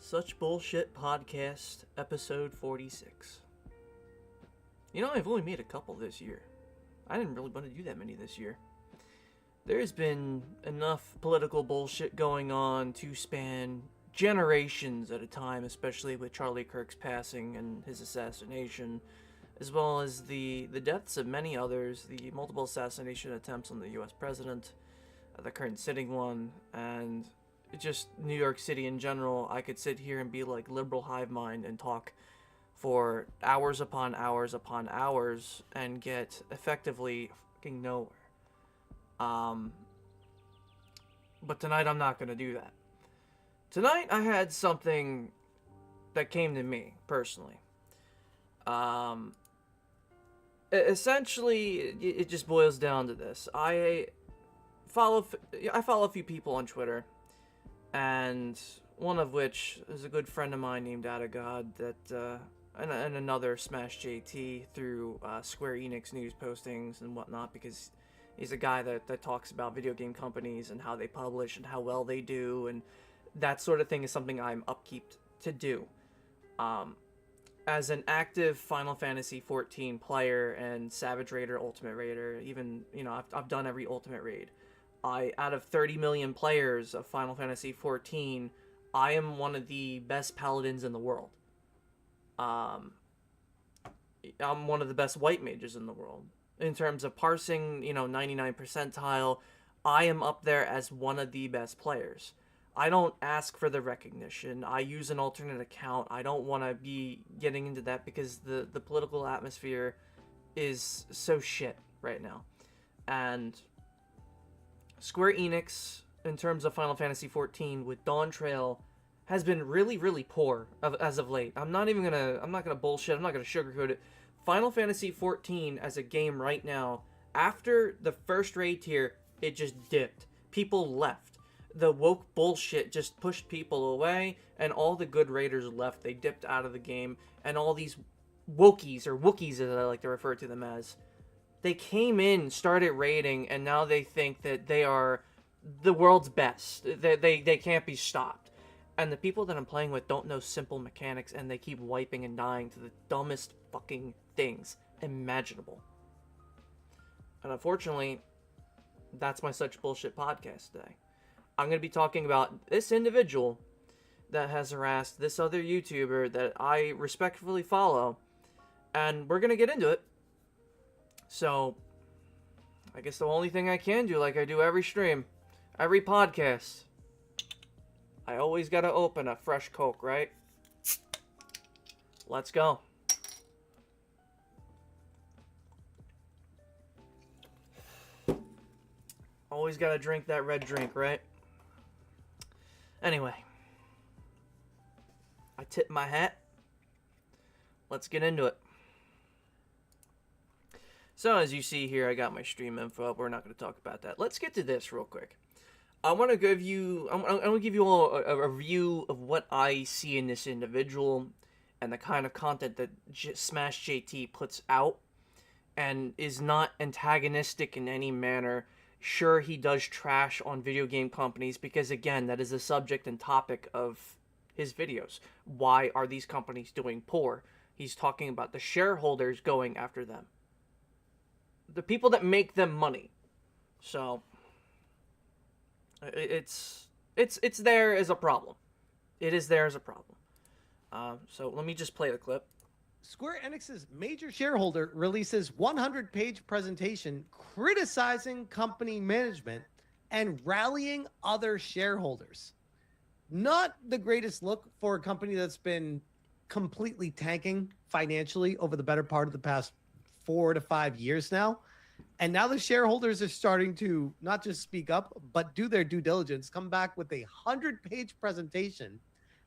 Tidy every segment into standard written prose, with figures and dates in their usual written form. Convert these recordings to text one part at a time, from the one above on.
Such Bullshit Podcast, episode 46. You know, I've only made a couple this year. I didn't really want to do that many this year. There's been enough political bullshit going on to span generations at a time, especially with Charlie Kirk's passing and his assassination, as well as the deaths of many others, the multiple assassination attempts on the US president, the current sitting one, and just New York City in general. I could sit here and be like liberal hive mind and talk for hours upon hours upon hours and get effectively fucking nowhere. But tonight I'm not going to do that. Tonight I had something that came to me personally. Essentially, it just boils down to this. I follow a few people on Twitter, and one of which is a good friend of mine named Adagod, that and another SmashJT through Square Enix news postings and whatnot, because he's a guy that talks about video game companies and how they publish and how well they do, and that sort of thing is something I'm upkeep to do. As an active Final Fantasy 14 player and Savage Raider, Ultimate Raider, even, you know, I've done every Ultimate Raid. Out of 30 million players of Final Fantasy 14, I am one of the best paladins in the world. I'm one of the best white mages in the world. In terms of parsing, 99 percentile, I am up there as one of the best players. I don't ask for the recognition. I use an alternate account. I don't want to be getting into that because the political atmosphere is so shit right now. And Square Enix, in terms of Final Fantasy XIV with Dawn Trail, has been really, really poor as of late. I'm not gonna bullshit. I'm not gonna sugarcoat it. Final Fantasy XIV as a game right now, after the first raid tier, it just dipped. People left. The woke bullshit just pushed people away, and all the good raiders left. They dipped out of the game, and all these wokies, or Wookiees as I like to refer to them as, they came in, started raiding, and now they think that they are the world's best. They can't be stopped. And the people that I'm playing with don't know simple mechanics, and they keep wiping and dying to the dumbest fucking things imaginable. And unfortunately, that's my Such Bullshit podcast today. I'm going to be talking about this individual that has harassed this other YouTuber that I respectfully follow, and we're going to get into it. So, I guess the only thing I can do, like I do every stream, every podcast, I always gotta open a fresh Coke, right? Let's go. Always gotta drink that red drink, right? Anyway, I tip my hat. Let's get into it. So, as you see here, I got my stream info up. We're not going to talk about that. Let's get to this real quick. I want to give you all a review of what I see in this individual and the kind of content that SmashJT puts out, and is not antagonistic in any manner. Sure, he does trash on video game companies because, again, that is the subject and topic of his videos. Why are these companies doing poor? He's talking about the shareholders going after them. The people that make them money. So it's there as a problem. It is there as a problem. So let me just play the clip. Square Enix's major shareholder releases 100-page presentation criticizing company management and rallying other shareholders. Not the greatest look for a company that's been completely tanking financially over the better part of the past 4 to 5 years now. And now the shareholders are starting to not just speak up, but do their due diligence, come back with a 100-page presentation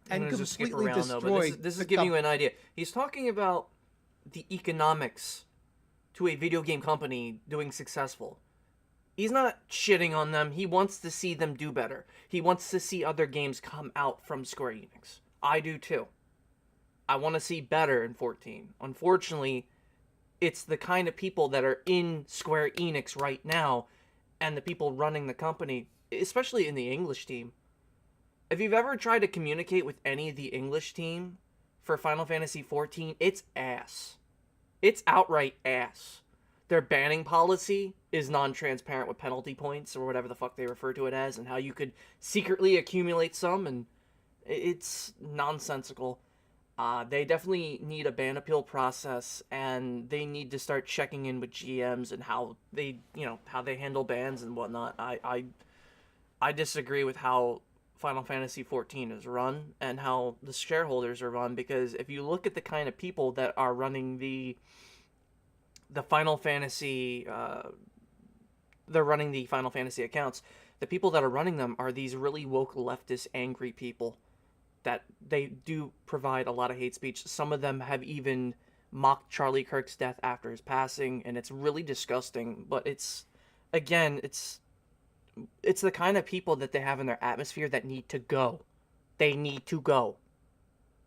and completely destroy. This is giving you an idea. He's talking about the economics to a video game company doing successful. He's not shitting on them. He wants to see them do better. He wants to see other games come out from Square Enix. I do too. I want to see better in 14. Unfortunately, it's the kind of people that are in Square Enix right now, and the people running the company, especially in the English team, If you've ever tried to communicate with any of the English team for Final Fantasy XIV, it's ass. It's outright ass. Their banning policy is non-transparent with penalty points, or whatever the fuck they refer to it as, and how you could secretly accumulate some, and it's nonsensical. They definitely need a ban appeal process, and they need to start checking in with GMs and how they handle bans and whatnot. I disagree with how Final Fantasy XIV is run and how the shareholders are run, because if you look at the kind of people that are running the Final Fantasy, they're running the Final Fantasy accounts, the people that are running them are these really woke leftist angry people that they do provide a lot of hate speech. Some of them have even mocked Charlie Kirk's death after his passing, and it's really disgusting. But it's the kind of people that they have in their atmosphere that need to go. They need to go.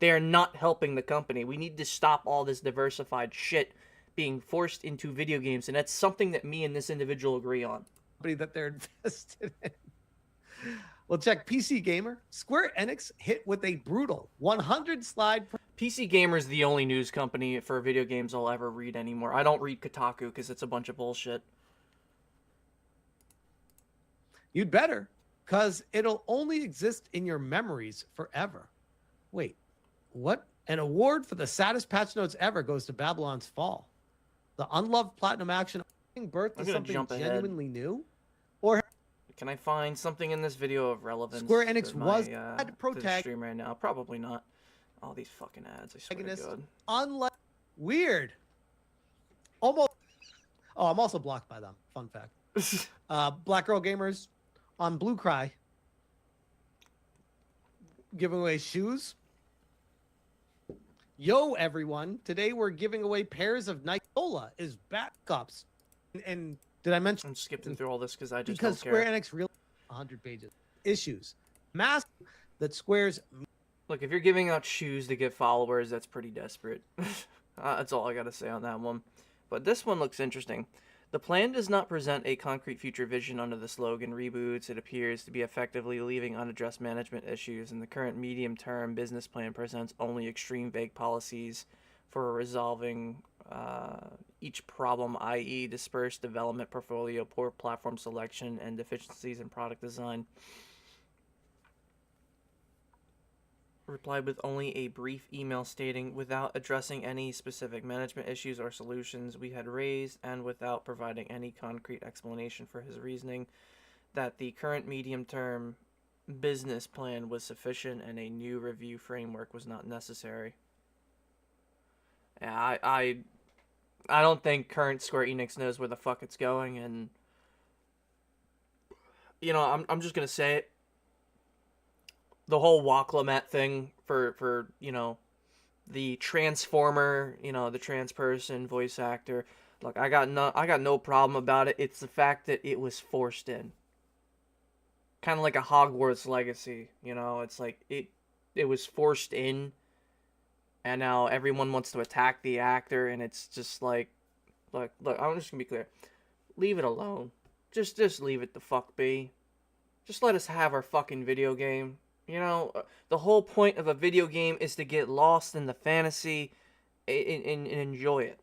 They are not helping the company. We need to stop all this diversified shit being forced into video games, and that's something that me and this individual agree on. That they're invested in. Well, check PC Gamer. Square Enix hit with a brutal 100 slide. PC Gamer is the only news company for video games I'll ever read anymore. I don't read Kotaku because it's a bunch of bullshit. You'd better, because it'll only exist in your memories forever. Wait, what? An award for the saddest patch notes ever goes to Babylon's Fall. The unloved Platinum action giving birth to something genuinely new? Or can I find something in this video of relevance? Square Enix was to the stream right now. Probably not. All these fucking ads, I swear to God. Unlike weird. Almost. Oh, I'm also blocked by them. Fun fact. Black Girl Gamers on Blue Cry giving away shoes. Yo, everyone. Today we're giving away pairs of Nike is backups. And did I mention? I'm skipping through all this because I just because don't care. Square Enix really 100 pages. Issues. Mask that Square's. Look, if you're giving out shoes to get followers, that's pretty desperate. That's all I gotta say on that one. But this one looks interesting. The plan does not present a concrete future vision under the slogan reboots. It appears to be effectively leaving unaddressed management issues, and the current medium-term business plan presents only extreme vague policies for resolving each problem, i.e. dispersed development portfolio, poor platform selection, and deficiencies in product design. Replied with only a brief email stating, without addressing any specific management issues or solutions we had raised, and without providing any concrete explanation for his reasoning, that the current medium-term business plan was sufficient and a new review framework was not necessary. Yeah, I don't think current Square Enix knows where the fuck it's going, and you know, I'm just gonna say it. The whole Waclamat thing for you know, the transformer, you know, the trans person voice actor. Look, I got no problem about it. It's the fact that it was forced in. Kind of like a Hogwarts Legacy, you know. It's like it was forced in, and now everyone wants to attack the actor, and it's just like, look, I'm just gonna be clear. Leave it alone. Just leave it the fuck be. Just let us have our fucking video game. You know, the whole point of a video game is to get lost in the fantasy and enjoy it.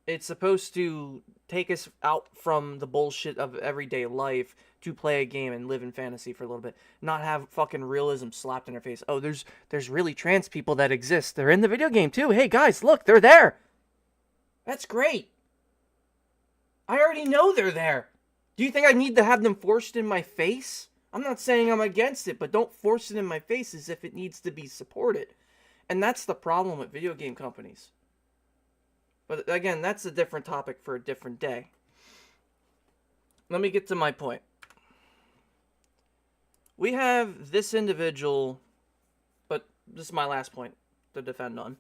It's supposed to take us out from the bullshit of everyday life to play a game and live in fantasy for a little bit. Not have fucking realism slapped in our face. Oh, there's really trans people that exist. They're in the video game too. Hey guys, look, they're there. That's great. I already know they're there. Do you think I need to have them forced in my face? I'm not saying I'm against it, but don't force it in my face as if it needs to be supported. And that's the problem with video game companies. But again, that's a different topic for a different day. Let me get to my point. We have this individual, but this is my last point to defend on.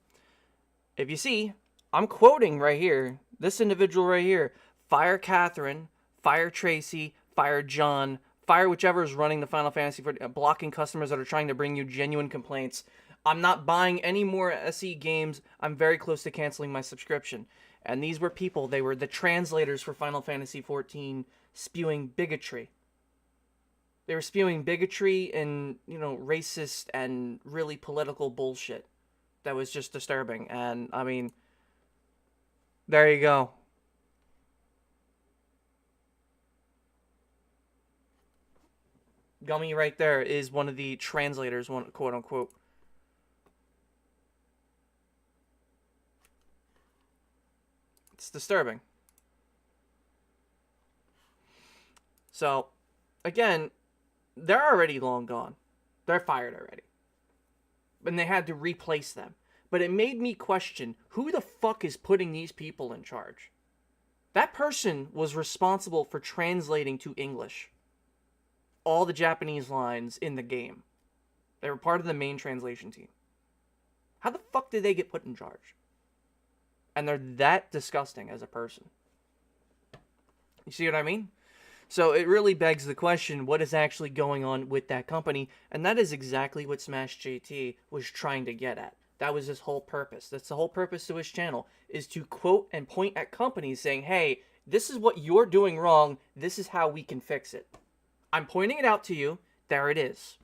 If you see, I'm quoting right here, this individual right here, fire Catherine, fire Tracy, fire John, fire whichever is running the Final Fantasy for blocking customers that are trying to bring you genuine complaints. I'm not buying any more SE games. I'm very close to canceling my subscription. And these were people, they were the translators for Final Fantasy XIV spewing bigotry. They were spewing bigotry and, racist and really political bullshit that was just disturbing. And, I mean, there you go. Gummy right there is one of the translators, quote unquote. It's disturbing. So, again, they're already long gone. They're fired already. And they had to replace them. But it made me question, who the fuck is putting these people in charge? That person was responsible for translating to English all the Japanese lines in the game. They were part of the main translation team. How the fuck did they get put in charge? And they're that disgusting as a person. You see what I mean? So it really begs the question, what is actually going on with that company? And that is exactly what SmashJT was trying to get at. That was his whole purpose. That's the whole purpose to his channel, is to quote and point at companies saying, hey, this is what you're doing wrong. This is how we can fix it. I'm pointing it out to you. There it is.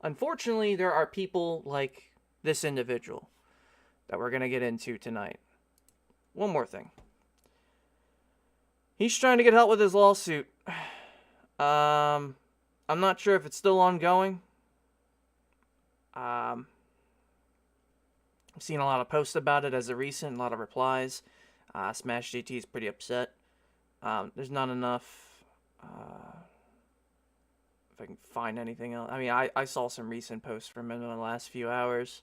Unfortunately, there are people like this individual that we're going to get into tonight. One more thing. He's trying to get help with his lawsuit. I'm not sure if it's still ongoing. I've seen a lot of posts about it as of recent, a lot of replies. SmashJT is pretty upset. There's not enough... if I can find anything else. I mean, I saw some recent posts from him in the last few hours.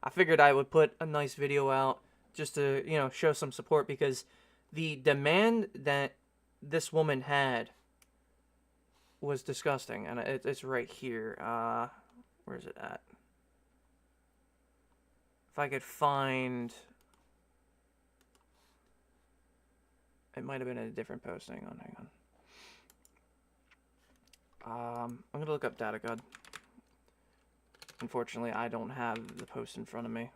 I figured I would put a nice video out just to, show some support, because the demand that this woman had was disgusting. And it's right here. Where is it at? If I could find... It might have been in a different post. Hang on. I'm going to look up Data God. Unfortunately, I don't have the post in front of me.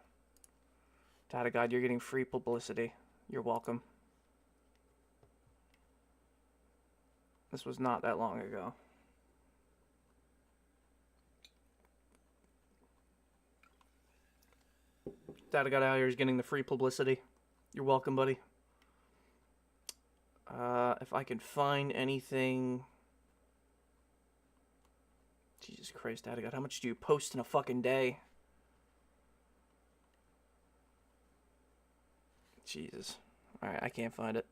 Data God, you're getting free publicity. You're welcome. This was not that long ago. Data God out here is getting the free publicity. You're welcome, buddy. If I can find anything... Jesus Christ, Data God, how much do you post in a fucking day? Jesus. Alright, I can't find it.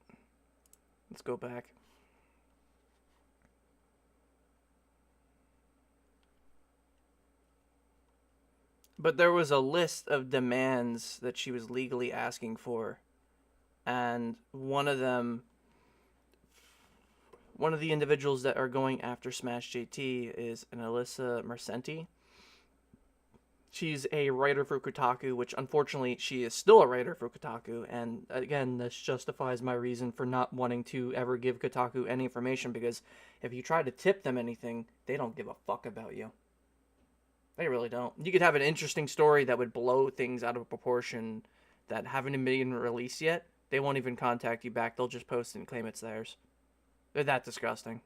Let's go back. But there was a list of demands that she was legally asking for. And one of the individuals that are going after SmashJT is an Alyssa Mercante. She's a writer for Kotaku, which unfortunately she is still a writer for Kotaku. And again, this justifies my reason for not wanting to ever give Kotaku any information, because if you try to tip them anything, they don't give a fuck about you. They really don't. You could have an interesting story that would blow things out of proportion that haven't been released yet. They won't even contact you back. They'll just post it and claim it's theirs. They're that disgusting.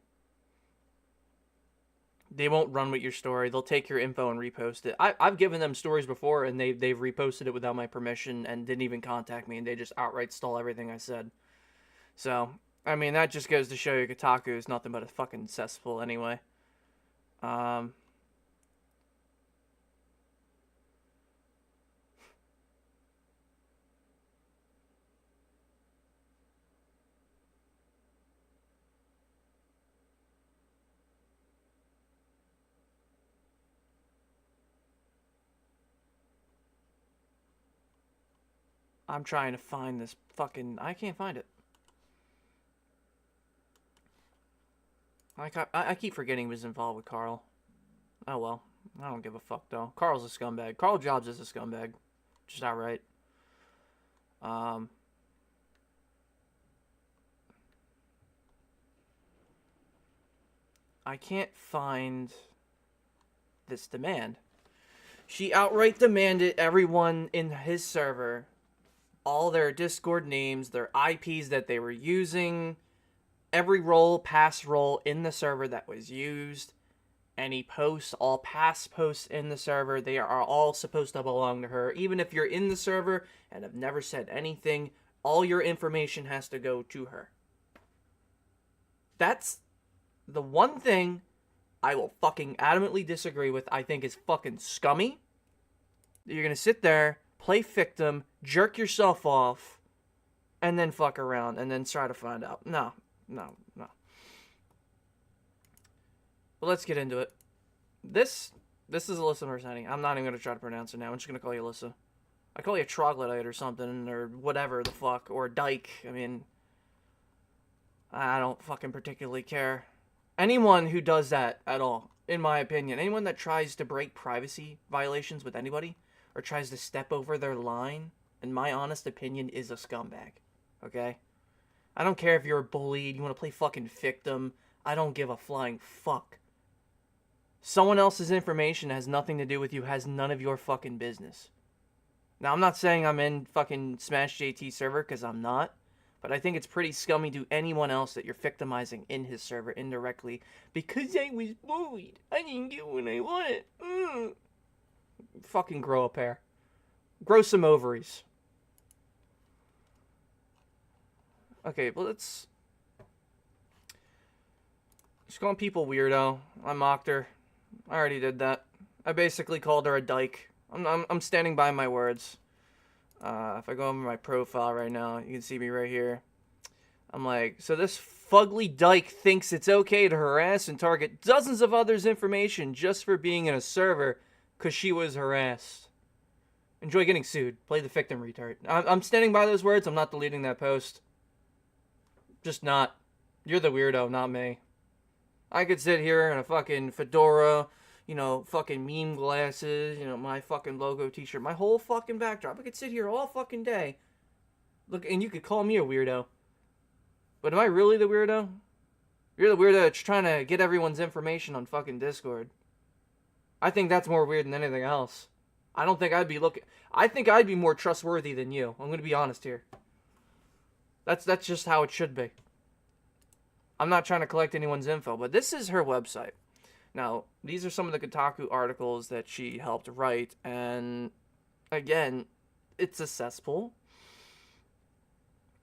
They won't run with your story. They'll take your info and repost it. I've given them stories before, and they've reposted it without my permission and didn't even contact me, and they just outright stole everything I said. So, I mean, that just goes to show you Kotaku is nothing but a fucking cesspool anyway. I'm trying to find this fucking... I can't find it. I keep forgetting he was involved with Carl. Oh well. I don't give a fuck though. Carl's a scumbag. Carl Jobs is a scumbag. Just outright. I can't find this demand. She outright demanded everyone in his server, all their Discord names, their IPs that they were using, every role, past role in the server that was used, any posts, all past posts in the server, they are all supposed to belong to her. Even if you're in the server and have never said anything, all your information has to go to her. That's the one thing I will fucking adamantly disagree with. I think is fucking scummy. You're gonna sit there, play victim, jerk yourself off, and then fuck around, and then try to find out. No. But let's get into it. This is Alyssa Mercante. I'm not even gonna try to pronounce it now. I'm just gonna call you Alyssa. I call you a troglodyte or something, or whatever the fuck, or dyke. I mean, I don't fucking particularly care. Anyone who does that at all, in my opinion, anyone that tries to break privacy violations with anybody, or tries to step over their line, in my honest opinion, is a scumbag. Okay? I don't care if you're bullied, you want to play fucking victim. I don't give a flying fuck. Someone else's information has nothing to do with you, has none of your fucking business. Now, I'm not saying I'm in fucking SmashJT server, because I'm not. But I think it's pretty scummy to anyone else that you're victimizing in his server indirectly. Because I was bullied. I didn't get what I wanted. Fucking grow a pair. Grow some ovaries. Okay, well, let's... Just calling people weirdo. I mocked her. I already did that. I basically called her a dyke. I'm standing by my words. If I go over my profile right now, you can see me right here. I'm like, so this fugly dyke thinks it's okay to harass and target dozens of others' information just for being in a server because she was harassed. Enjoy getting sued. Play the victim, retard. I'm standing by those words. I'm not deleting that post. Just not. You're the weirdo, not me. I could sit here in a fucking fedora, you know, fucking meme glasses, you know, my fucking logo t-shirt, my whole fucking backdrop. I could sit here all fucking day. Look, and you could call me a weirdo. But am I really the weirdo? You're the weirdo that's trying to get everyone's information on fucking Discord. I think that's more weird than anything else. I don't think I'd be looking... I think I'd be more trustworthy than you. I'm gonna be honest here. That's just how it should be. I'm not trying to collect anyone's info, but this is her website. Now, these are some of the Kotaku articles that she helped write, and again, it's a cesspool.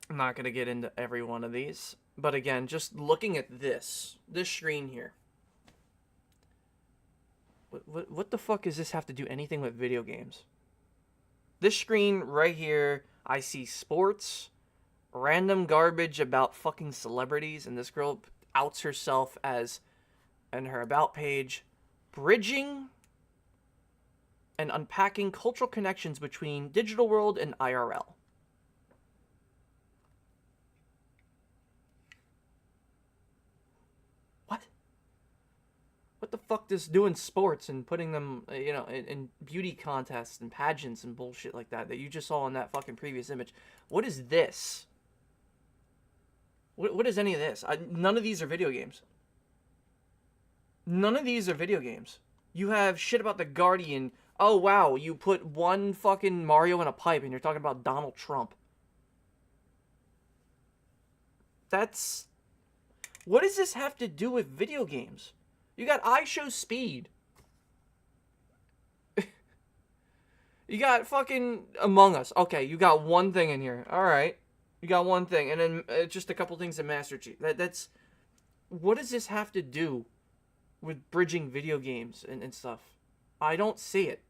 I'm not going to get into every one of these, but again, just looking at this screen here. What the fuck does this have to do anything with video games? This screen right here, I see sports, random garbage about fucking celebrities, and this girl outs herself as, in her about page, bridging and unpacking cultural connections between digital world and IRL. What the fuck does doing sports and putting them, you know, in beauty contests and pageants and bullshit like that you just saw in that fucking previous image? What is this? What is any of this? None of these are video games. None of these are video games. You have shit about the Guardian. Oh, wow, you put one fucking Mario in a pipe and you're talking about Donald Trump. That's... What does this have to do with video games? You got I Show Speed. You got fucking Among Us. Okay, you got one thing in here. Alright. You got one thing. And then just a couple things in Master Chief. That's... What does this have to do with bridging video games and stuff? I don't see it.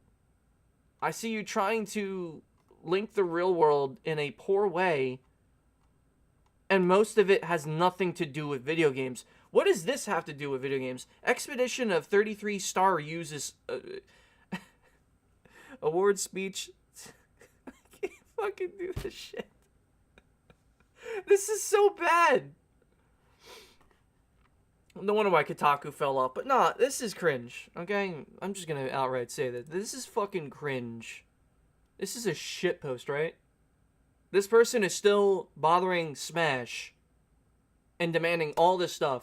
I see you trying to link the real world in a poor way, and most of it has nothing to do with video games. What does this have to do with video games? Expedition of 33 Star uses award speech. I can't fucking do this shit. This is so bad. No wonder why Kotaku fell off. But nah, this is cringe. Okay? I'm just gonna outright say that. This is fucking cringe. This is a shit post, right? This person is still bothering Smash and demanding all this stuff.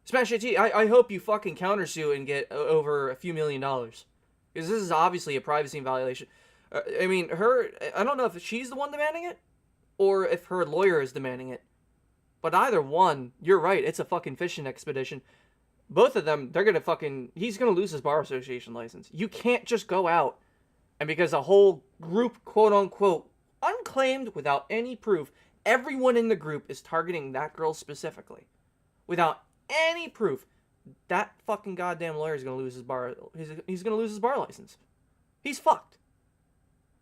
SmashJT, I hope you fucking countersue and get over a few $1 million. Because this is obviously a privacy violation. I mean, I don't know if she's the one demanding it, or if her lawyer is demanding it. But either one, you're right, it's a fucking fishing expedition. Both of them, they're gonna fucking... He's gonna lose his bar association license. You can't just go out, and because a whole group, quote-unquote, unclaimed, without any proof, everyone in the group is targeting that girl specifically. Without any proof, that fucking goddamn lawyer is gonna lose his bar... He's gonna lose his bar license. He's fucked.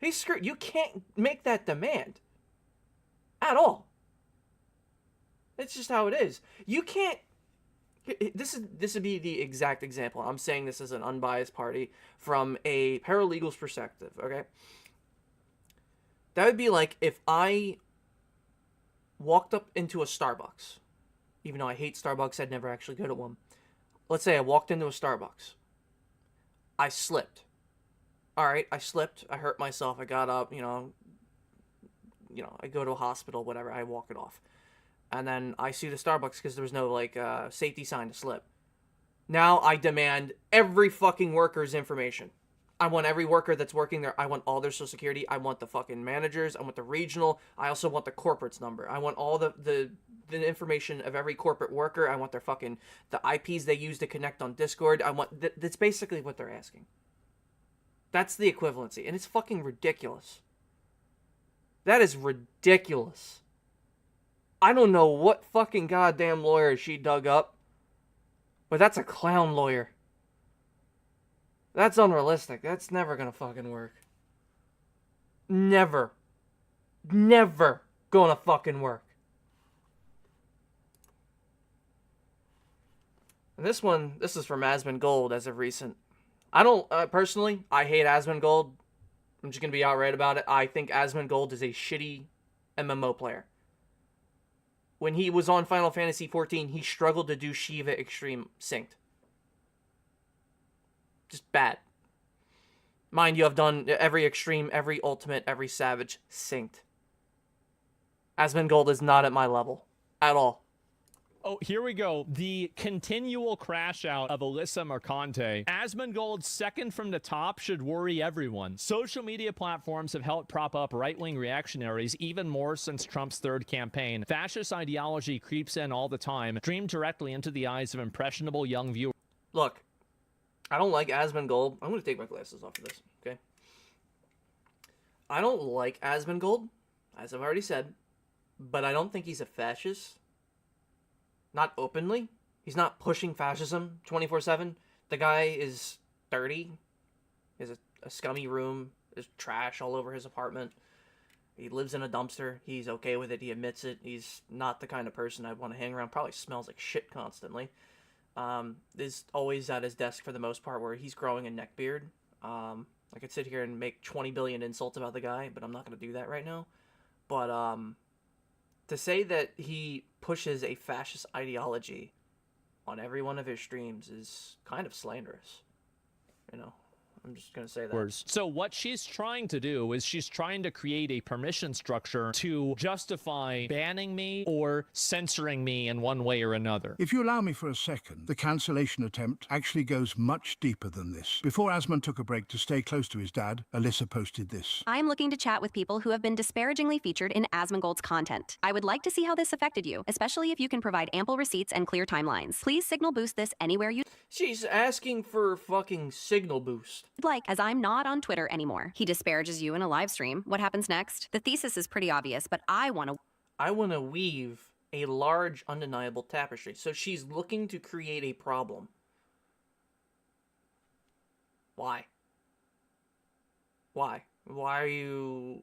He's screwed. You can't make that demand. At all. It's just how it is. You can't... This would be the exact example. I'm saying this as an unbiased party from a paralegal's perspective, okay? That would be like if I walked up into a Starbucks. Even though I hate Starbucks, I'd never actually go to one. Let's say I walked into a Starbucks. I slipped. Alright, I slipped. I hurt myself. I got up, I go to a hospital, whatever. I walk it off. And then I sue the Starbucks because there was no, safety sign to slip. Now I demand every fucking worker's information. I want every worker that's working there. I want all their social security. I want the fucking managers. I want the regional. I also want the corporate's number. I want all the information of every corporate worker. I want their fucking... the IPs they use to connect on Discord. I want... That's basically what they're asking. That's the equivalency. And it's fucking ridiculous. That is ridiculous. I don't know what fucking goddamn lawyer she dug up, but that's a clown lawyer. That's unrealistic. That's never gonna fucking work. Never. Never gonna fucking work. And this is from Asmongold as of recent. I don't, personally, I hate Asmongold. I'm just gonna be outright about it. I think Asmongold is a shitty MMO player. When he was on Final Fantasy XIV, he struggled to do Shiva Extreme synced. Just bad. Mind you, I've done every Extreme, every Ultimate, every Savage synced. Asmongold is not at my level. At all. Oh, here we go. The continual crash out of Alyssa Mercante. Asmongold's second from the top should worry everyone. Social media platforms have helped prop up right-wing reactionaries even more since Trump's third campaign. Fascist ideology creeps in all the time, streamed directly into the eyes of impressionable young viewers. Look, I don't like Asmongold. I'm going to take my glasses off of this, okay? I don't like Asmongold, as I've already said, but I don't think he's a fascist. Not openly. He's not pushing fascism 24/7. The guy is dirty. He has a scummy room. There's trash all over his apartment. He lives in a dumpster. He's okay with it. He admits it. He's not the kind of person I'd want to hang around. Probably smells like shit constantly. Is always at his desk for the most part where he's growing a neck beard. I could sit here and make 20 billion insults about the guy, but I'm not going to do that right now. But, to say that he pushes a fascist ideology on every one of his streams is kind of slanderous. I'm just going to say that. So what she's trying to do is she's trying to create a permission structure to justify banning me or censoring me in one way or another. If you allow me for a second, the cancellation attempt actually goes much deeper than this. Before Asmon took a break to stay close to his dad, Alyssa posted this. I'm looking to chat with people who have been disparagingly featured in Asmongold's content. I would like to see how this affected you, especially if you can provide ample receipts and clear timelines. Please signal boost this anywhere you... She's asking for fucking signal boost. like, as I'm not on Twitter anymore. He disparages you in a live stream. What happens next? The thesis is pretty obvious, but I want to weave a large, undeniable tapestry. So she's looking to create a problem. Why? Why? Why are you...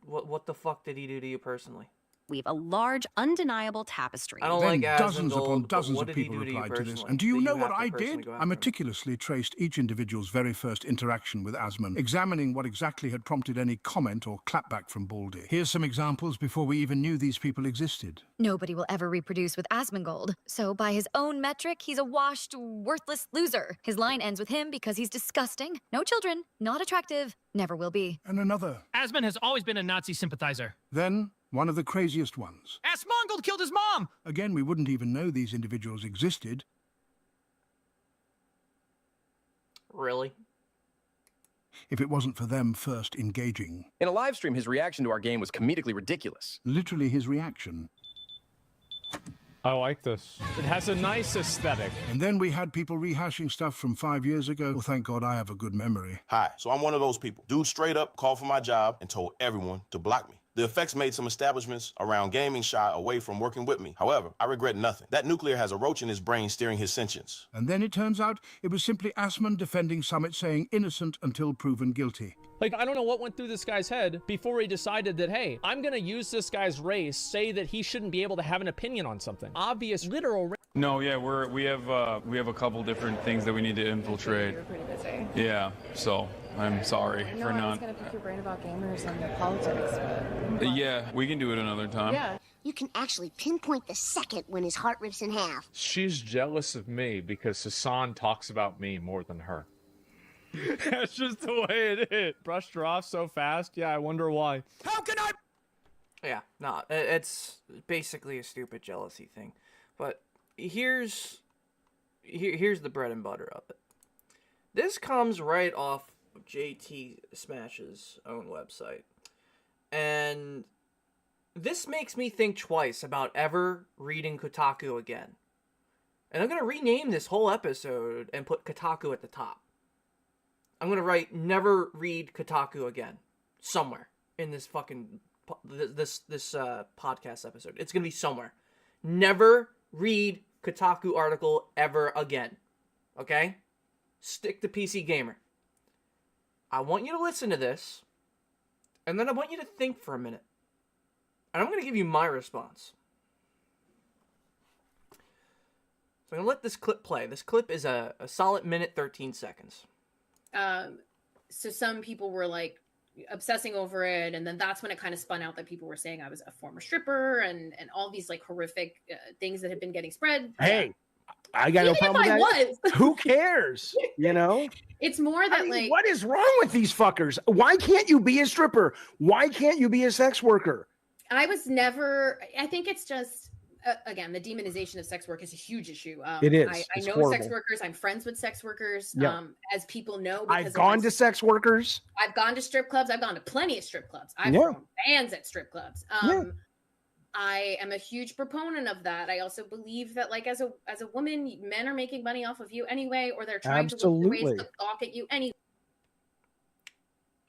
What the fuck did he do to you personally? weave a large, undeniable tapestry. I don't Then like dozens Asmongold, upon but dozens what of did he people do to you replied to this. personally And do you that know you what have to I personally did? go I after him? meticulously traced each individual's very first interaction with Asmon, examining what exactly had prompted any comment or clapback from Baldy. Here's some examples before we even knew these people existed. Nobody will ever reproduce with Asmongold, so by his own metric, he's a washed, worthless loser. His line ends with him because he's disgusting, no children, not attractive, never will be. And another. Asmon has always been a Nazi sympathizer. Then, one of the craziest ones. Asmongold killed his mom! Again, we wouldn't even know these individuals existed. Really? If it wasn't for them first engaging. In a live stream, his reaction to our game was comedically ridiculous. Literally his reaction. I like this. It has a nice aesthetic. And then we had people rehashing stuff from 5 years ago. Well, thank God I have a good memory. Hi, so I'm one of those people. Dude straight up called for my job and told everyone to block me. The effects made some establishments around gaming shy away from working with me. However, I regret nothing. That nuclear has a roach in his brain steering his sentience. And then it turns out it was simply Asman defending Summit, saying innocent until proven guilty. Like, I don't know what went through this guy's head before he decided that, hey, I'm gonna use this guy's race, say that he shouldn't be able to have an opinion on something. Obvious, literal. No, yeah, we have a couple different things that we need to infiltrate. You're pretty busy. Yeah, so I'm sorry No, for I was not. gonna pick your brain about gamers and their politics, but Yeah, we can do it another time. yeah. You can actually pinpoint the second when his heart rips in half. She's jealous of me because Hassan talks about me more than her. That's just the way it is. Brushed her off so fast. Yeah, I wonder why. How can I? Yeah, no, it's basically a stupid jealousy thing. But here's the bread and butter of it. This comes right off of JT Smash's own website. And this makes me think twice about ever reading Kotaku again. And I'm going to rename this whole episode and put Kotaku at the top. I'm going to write never read Kotaku again somewhere in this fucking this podcast episode. It's going to be somewhere. Never read Kotaku article ever again. Okay? Stick to PC Gamer. I want you to listen to this, and then I want you to think for a minute. And I'm going to give you my response. So I'm going to let this clip play. This clip is a solid minute, 13 seconds. So some people were like obsessing over it, and then that's when it kind of spun out that people were saying I was a former stripper and all these like horrific things that had been getting spread. Hey, I got no problem with that. Who cares? You know, it's more that like, what is wrong with these fuckers? Why can't you be a stripper? Why can't you be a sex worker? I was never. I think it's just. Again, the demonization of sex work is a huge issue. It is. I know horrible. Sex workers. I'm friends with sex workers. Yep. As people know, I've gone to sex workers. I've gone to strip clubs. I've gone to plenty of strip clubs. I've thrown bands at strip clubs. I am a huge proponent of that. I also believe that, like, as a woman, men are making money off of you anyway, or they're trying to look for ways to gawk at you anyway.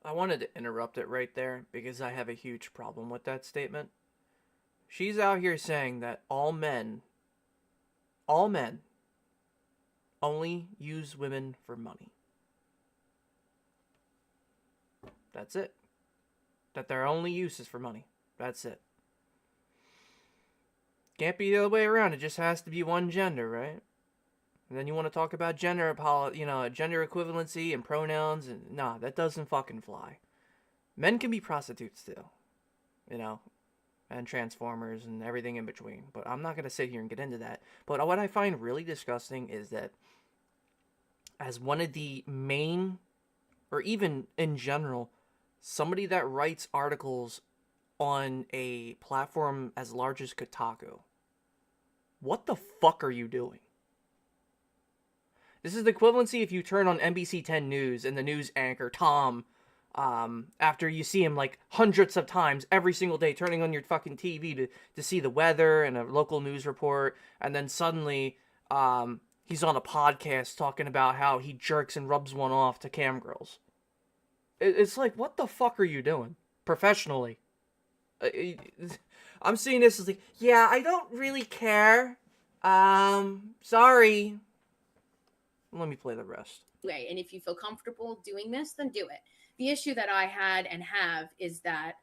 I wanted to interrupt it right there because I have a huge problem with that statement. She's out here saying that all men only use women for money. That's it. That their only use is for money. That's it. Can't be the other way around. It just has to be one gender, right? And then you want to talk about gender equivalency and pronouns, and nah, that doesn't fucking fly. Men can be prostitutes still, and transformers and everything in between. But I'm not going to sit here and get into that. But what I find really disgusting is that as one of the main, or even in general, somebody that writes articles on a platform as large as Kotaku, what the fuck are you doing? This is the equivalency if you turn on NBC 10 News and the news anchor, Tom, after you see him like hundreds of times every single day turning on your fucking TV to see the weather and a local news report, and then suddenly he's on a podcast talking about how he jerks and rubs one off to cam girls. It's like, what the fuck are you doing professionally? I'm seeing this as like, yeah, I don't really care. Sorry. Let me play the rest. And if you feel comfortable doing this, then do it. The issue that I had and have is that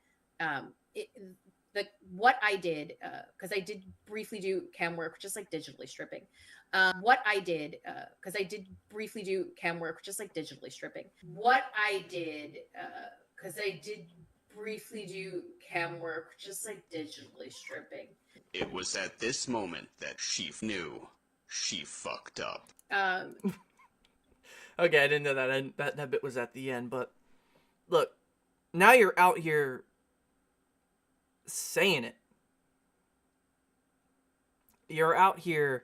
what I did, because I did briefly do cam work, just like digitally stripping. What I did, because I did briefly do cam work, just like digitally stripping. What I did, because I did briefly do cam work, just like digitally stripping. It was at this moment that she knew she fucked up. Okay, I didn't know that bit was at the end, but look, now you're out here saying it. You're out here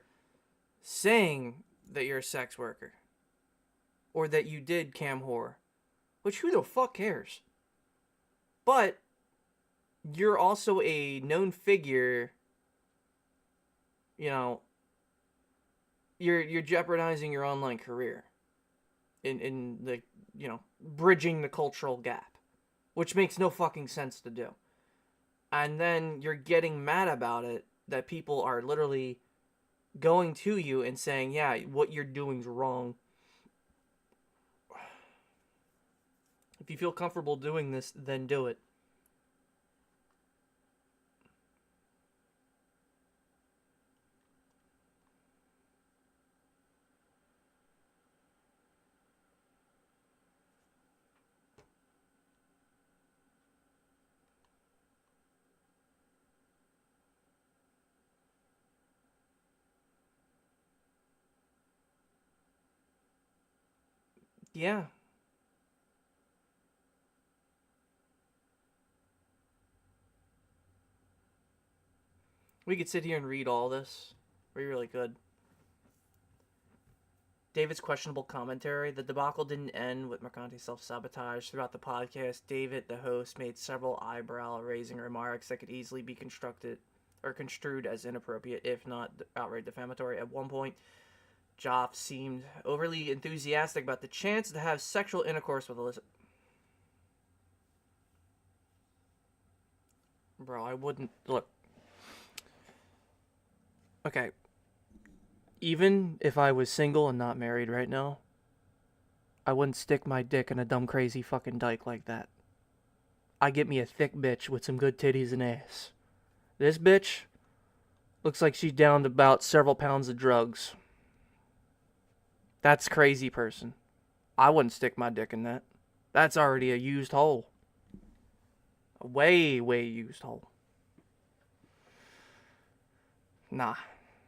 saying that you're a sex worker. Or that you did cam whore. Which, who the fuck cares? But you're also a known figure. you know, you're jeopardizing your online career in the, you know, bridging the cultural gap, which makes no fucking sense to do. And then you're getting mad about it, that people are literally going to you and saying, yeah, what you're doing's wrong. If you feel comfortable doing this, then do it. Yeah. We could sit here and read all this. We really could. David's questionable commentary. The debacle didn't end with Mercante's self-sabotage. Throughout the podcast, David, the host, made several eyebrow-raising remarks that could easily be construed as inappropriate, if not outright defamatory. At one point, Joff seemed overly enthusiastic about the chance to have sexual intercourse with Alyssa. Bro, I wouldn't... Look. Okay. Even if I was single and not married right now, I wouldn't stick my dick in a dumb, crazy fucking dyke like that. I get me a thick bitch with some good titties and ass. This bitch looks like she's down to about several pounds of drugs. That's crazy person. I wouldn't stick my dick in that. That's already a used hole. A way, way used hole. Nah.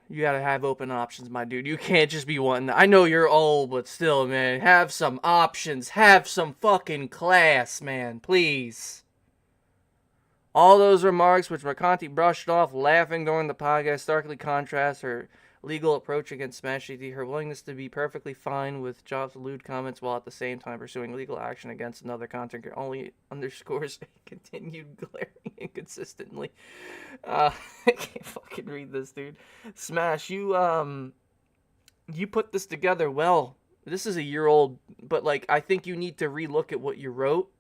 You gotta have open options, my dude. You can't just be one. I know you're old, but still, man. Have some options. Have some fucking class, man. Please. All those remarks, which Mercante brushed off, laughing during the podcast, starkly contrast her legal approach against SmashJT, her willingness to be perfectly fine with Joff's lewd comments while at the same time pursuing legal action against another content creator only underscores continued glaring inconsistently. I can't fucking read this, dude. Smash, you put this together well. This is a year old, but like I think you need to relook at what you wrote,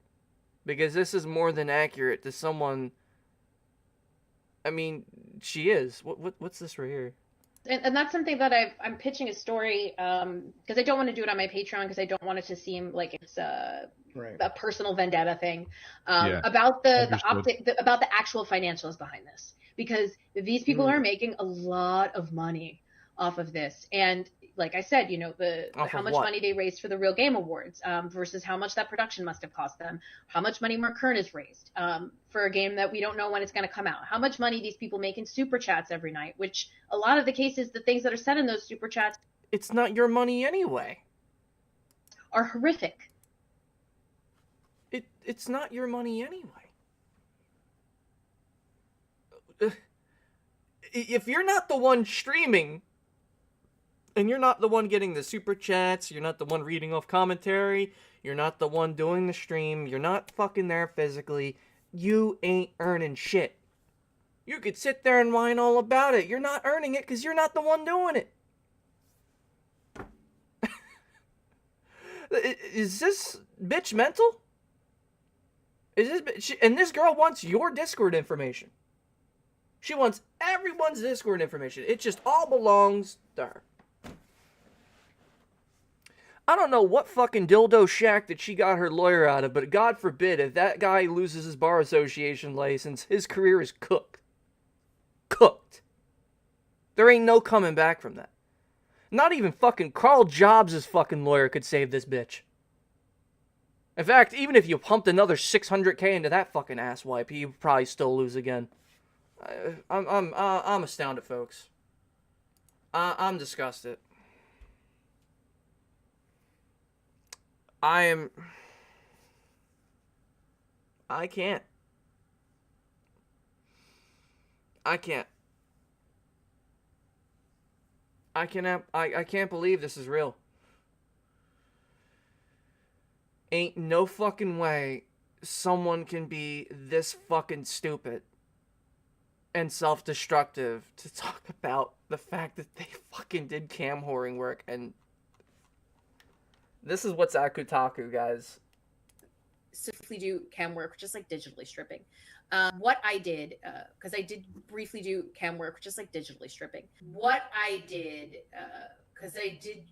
because this is more than accurate to someone. I mean, she is. What's this right here? And that's something that I'm pitching a story because I don't want to do it on my Patreon because I don't want it to seem like it's a personal vendetta thing about about the actual financials behind this, because these people are making a lot of money off of this. And like I said, you know, how much money they raised for the Real Game Awards versus how much that production must have cost them, how much money Mercurn has raised for a game that we don't know when it's going to come out, how much money these people make in super chats every night, which a lot of the cases, the things that are said in those super chats, it's not your money anyway, are horrific. It's not your money anyway. If you're not the one streaming, and you're not the one getting the super chats, you're not the one reading off commentary, you're not the one doing the stream, you're not fucking there physically, you ain't earning shit. You could sit there and whine all about it. You're not earning it because you're not the one doing it. Is this bitch mental? And this girl wants your Discord information. She wants everyone's Discord information. It just all belongs to her. I don't know what fucking dildo shack that she got her lawyer out of, but God forbid if that guy loses his bar association license, his career is cooked. Cooked. There ain't no coming back from that. Not even fucking Carl Jobs' fucking lawyer could save this bitch. In fact, even if you pumped another 600K into that fucking asswipe, he would probably still lose again. I'm astounded, folks. I'm disgusted. I can't. I can't believe this is real. Ain't no fucking way someone can be this fucking stupid and self-destructive to talk about the fact that they fucking did cam whoring work. And this is what's at Kotaku, guys. Simply do cam work, just like digitally stripping. What I did, because I did briefly do cam work, just like digitally stripping. What I did, because I did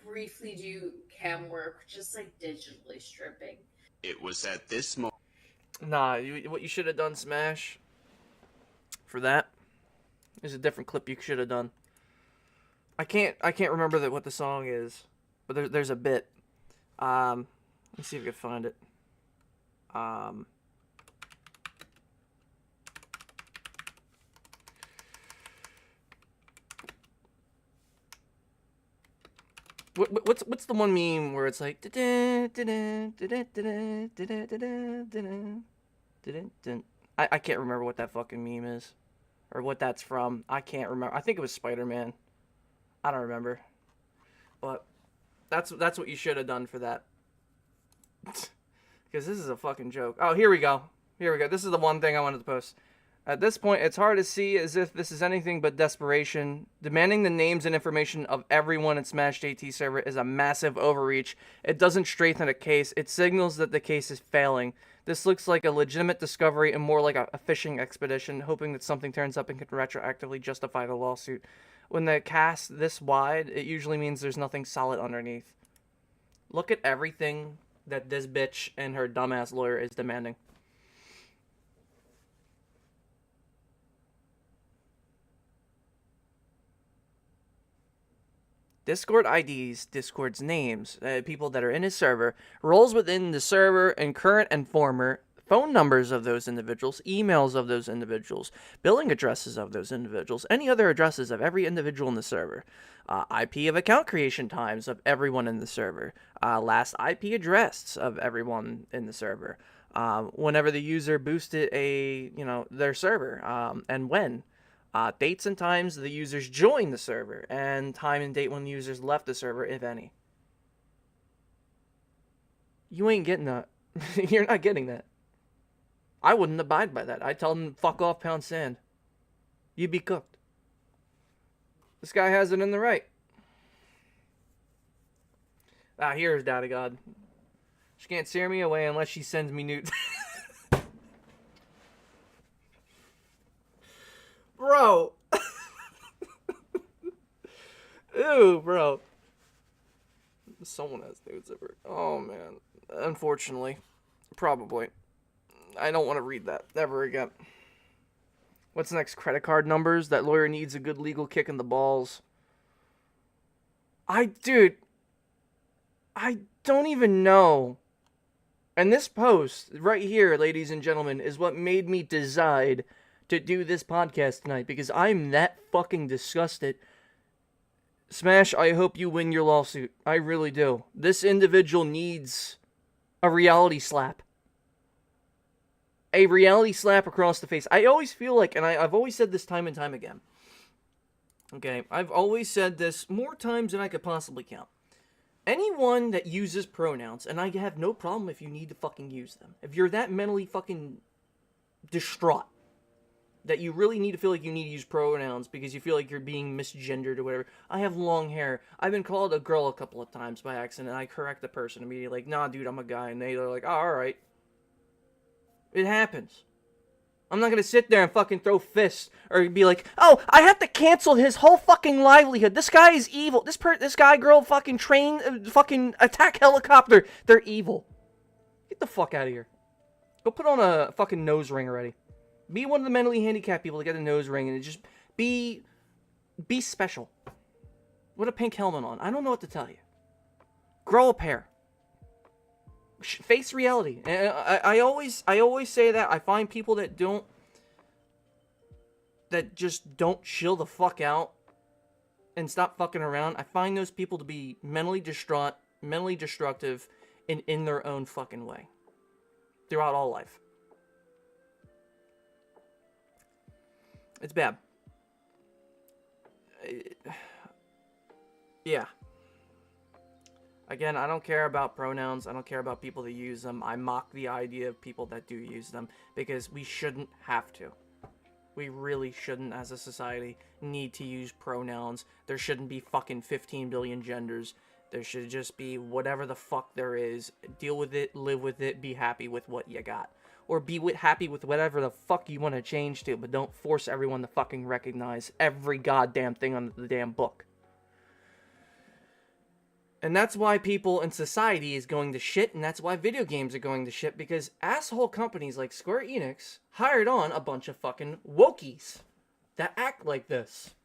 briefly do cam work, just like digitally stripping. It was at this moment. Nah, what you should have done, Smash, for that, is a different clip you should have done. I can't remember what the song is, but there's a bit. Let's see if I can find it. What's the one meme where it's like I can't remember what that fucking meme is, or what that's from. I can't remember. I think it was Spider-Man. I don't remember, but that's what you should have done for that. Because this is a fucking joke. Oh, here we go. This is the one thing I wanted to post. At this point, it's hard to see as if this is anything but desperation. Demanding the names and information of everyone in SmashJT server is a massive overreach. It doesn't strengthen a case. It signals that the case is failing. This looks like a legitimate discovery and more like a fishing expedition, hoping that something turns up and can retroactively justify the lawsuit. When the cast this wide, it usually means there's nothing solid underneath. Look at everything that this bitch and her dumbass lawyer is demanding. Discord IDs, Discord's names, people that are in his server, roles within the server, and current and former, phone numbers of those individuals, emails of those individuals, billing addresses of those individuals, any other addresses of every individual in the server, IP of account creation times of everyone in the server, last IP address of everyone in the server, whenever the user boosted their server, and when. Dates and times the users joined the server, and time and date when users left the server, if any. You ain't getting that. You're not getting that. I wouldn't abide by that. I'd tell them, fuck off, pound sand. You'd be cooked. This guy has it in the right. Here's Data God. She can't steer me away unless she sends me nudes. Bro. Ew, bro. Someone has nudes of her. Oh, man. Unfortunately. Probably. I don't want to read that ever again. What's next? Credit card numbers? That lawyer needs a good legal kick in the balls. Dude. I don't even know. And this post, right here, ladies and gentlemen, is what made me decide to do this podcast tonight, because I'm that fucking disgusted. Smash, I hope you win your lawsuit. I really do. This individual needs a reality slap. A reality slap across the face. I always feel like, and I've always said this time and time again. Okay, I've always said this more times than I could possibly count. Anyone that uses pronouns, and I have no problem if you need to fucking use them. If you're that mentally fucking distraught, that you really need to feel like you need to use pronouns because you feel like you're being misgendered or whatever. I have long hair. I've been called a girl a couple of times by accident, and I correct the person immediately, like, nah, dude, I'm a guy. And they're like, oh, alright. It happens. I'm not gonna sit there and fucking throw fists or be like, oh, I have to cancel his whole fucking livelihood. This guy is evil. This guy, girl, fucking fucking attack helicopter. They're evil. Get the fuck out of here. Go put on a fucking nose ring already. Be one of the mentally handicapped people to get a nose ring and just be special. Put a pink helmet on. I don't know what to tell you. Grow a pair. Face reality. And I always say that. I find people that just don't chill the fuck out and stop fucking around. I find those people to be mentally distraught, mentally destructive, and in their own fucking way throughout all life. It's bad. Yeah. Again, I don't care about pronouns. I don't care about people that use them. I mock the idea of people that do use them because we shouldn't have to. We really shouldn't, as a society, need to use pronouns. There shouldn't be fucking 15 billion genders. There should just be whatever the fuck there is. Deal with it, live with it, be happy with what you got. Or be happy with whatever the fuck you want to change to, but don't force everyone to fucking recognize every goddamn thing on the damn book. And that's why people in society is going to shit, and that's why video games are going to shit, because asshole companies like Square Enix hired on a bunch of fucking wokies that act like this.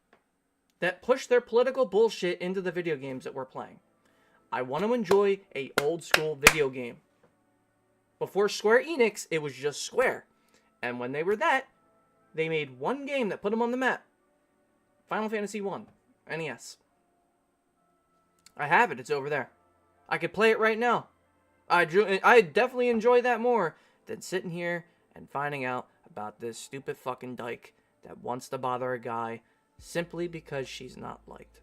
That push their political bullshit into the video games that we're playing. I want to enjoy a old school video game. Before Square Enix, it was just Square. And when they were that, they made one game that put them on the map. Final Fantasy 1, NES. I have it. It's over there. I could play it right now. I definitely enjoy that more than sitting here and finding out about this stupid fucking dyke that wants to bother a guy simply because she's not liked.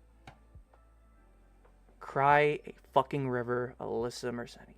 Cry a fucking river, Alyssa Mercante.